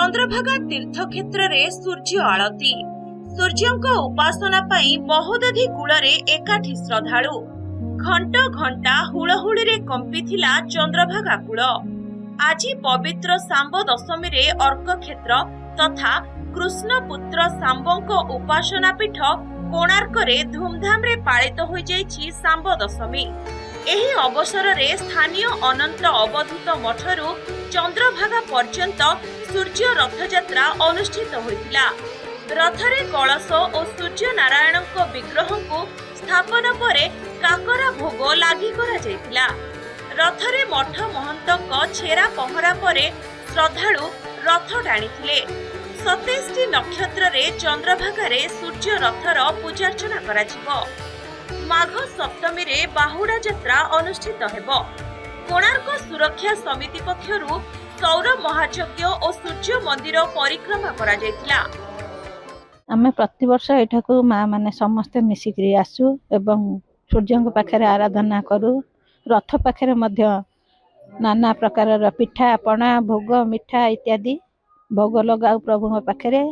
चंद्रभागा तीर्थक्षेत्र रे सूर्य आळती सूर्यंक उपासना पाई महोदधी कूଳରେ एकाठी श्रद्धालु घंट घंटा हुलहुली रे कंपिथिला चंद्रभागा कूल। आज पवित्र सांब दशमी रे अर्क क्षेत्र तथा कृष्णपुत्र सांबंक उपासना पीठ कोणार्क रे धूमधाम रे पालित हो जाइछि सांब दशमी। एही अवसर रे स्थानीय अनंत अवधूत मठरू चंद्रभागा पर्यंत सूर्य रथयात्रा अनुष्ठित होइतिला। रथरे कलश और सूर्य नारायण विग्रह को स्थापन परे काकरा भोग लागि करा जाइतिला। रथरे मठ महंतक छेरा पहरा परे श्रद्धालु रथ टाणीथिले। 27 नक्षत्र रे चंद्रभागा रे सूर्य रथर पूजार्चना कराजिवो। माघ सप्तमी रे बाहुडा यात्रा अनुष्ठित हेबो। कोणार्क सुरक्षा समिति पक्षरु सौर महायज्ञ और सूर्य मंदिर परिक्रमा करा जायतिला। आमे प्रति वर्ष एठाकू माँ माने समस्ते मिसिकरी आसु एवं सूर्य पाखे आराधना करू। रथ पाखे नाना प्रकार पिठा पणा भोग मिठा इत्यादि भोग लगाऊ प्रभु पाखे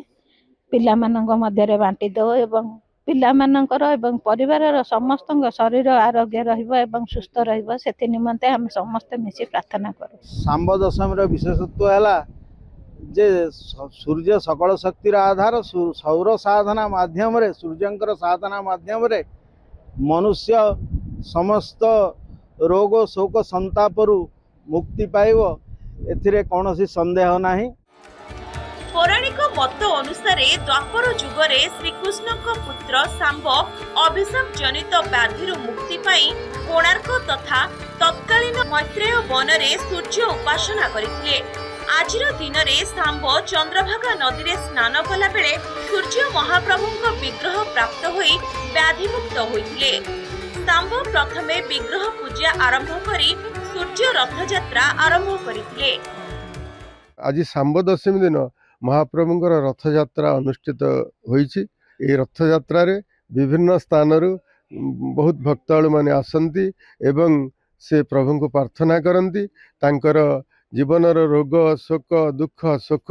पिला मानक मध्य बांटी दो एवं पिला मानकर एवं परिवार समस्त शरीर आरोग्य रहिबा एवं सुस्थ रहिबा सेति निमंते हम समस्त मिसी प्रार्थना करू। सांब दशमी विशेषत्व है जे सूर्य सकल शक्तिर आधार सौर साधना माध्यम रे सूर्यंकर साधना माध्यम रे मनुष्य समस्त रोग शोक संतापरु मुक्ति पाइबो एथिरे कोनोसी संदेह नाही। पौराणिक मत अनुसार द्वापर जुगरे श्रीकृष्ण पुत्र सांब अभिशाप जनित व्याधि मुक्ति पाई कोणार्क तथा तत्कालीन मैत्रेय वन में सूर्य उपासना करथिले। आज दिन में सांब चंद्रभागा नदी में स्नान कला बेले सूर्य महाप्रभु विग्रह प्राप्त होई व्याधिमुक्त होइथिले। सांब प्रथमे विग्रह पूजा आरंभ करी सूर्य रथयात्रा आरंभ करथिले। आज सांब दशमी दिन महाप्रभुंकर रथयात्रा अनुष्ठित होइछि। ए रथयात्रा रे विभिन्न स्थानरू बहुत भक्तालु माने आसंती एवं से प्रभु को प्रार्थना करंती। तांकर जीवनर रोग शोक दुख सुख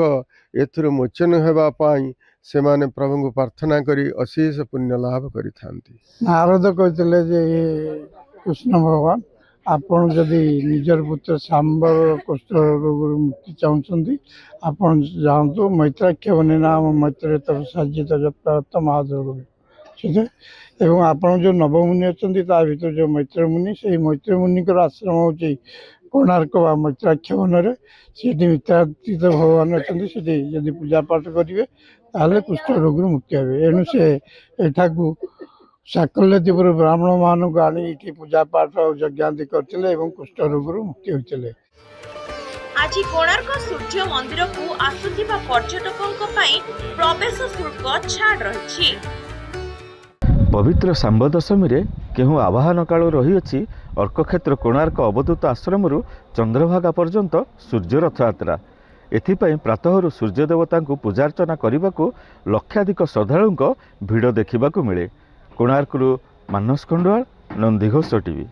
एथुर मोचन हेबा पाई से माने प्रभु को प्रार्थना करी अशेष पुण्य लाभ करिथांती। नारद कहते जे कृष्ण भगवान आपण जदि निजर पुत्र सांबर कुष्ठ रोग मुक्ति चाहते आपण जातु मैत्राख्य बने नाम मैत्र तर साजित जप्त महादेव एवं आपण जो नवमुनि अच्छा भर जो मैत्र मुनि से मैत्र मुनि आश्रम हूँ कोणार्क मैत्राख्य वन से मित्रातीत भगवान अच्छा जदि पूजा पाठ करेंगे ताले कुष्ठ रोग मुक्ति हे। एणु से एठाकू साकल्यपुर ब्राह्मण मान को आनी पूजा पाठ यज्ञादि करते कुष्ठ रोग मुक्ति होते। आज कोणार्क सूर्य मंदिर को आसुथिबा पर्यटकों प्रवेश शुल्क छाड़ रही। पवित्र सांब दशमी रे केहू आवाहन काल रही अछि अर्कक्षेत्र कोणार्क अवधूत आश्रम चंद्रभागा पर्यंत सूर्य रथयात्रा। एथिपाई प्रातः सूर्य देवता पूजार्चना करने को लक्षाधिक श्रद्धालुओं भिड़ देखा मिले। कोणार्क मानस खंडुआल, नंदीघोष टीवी।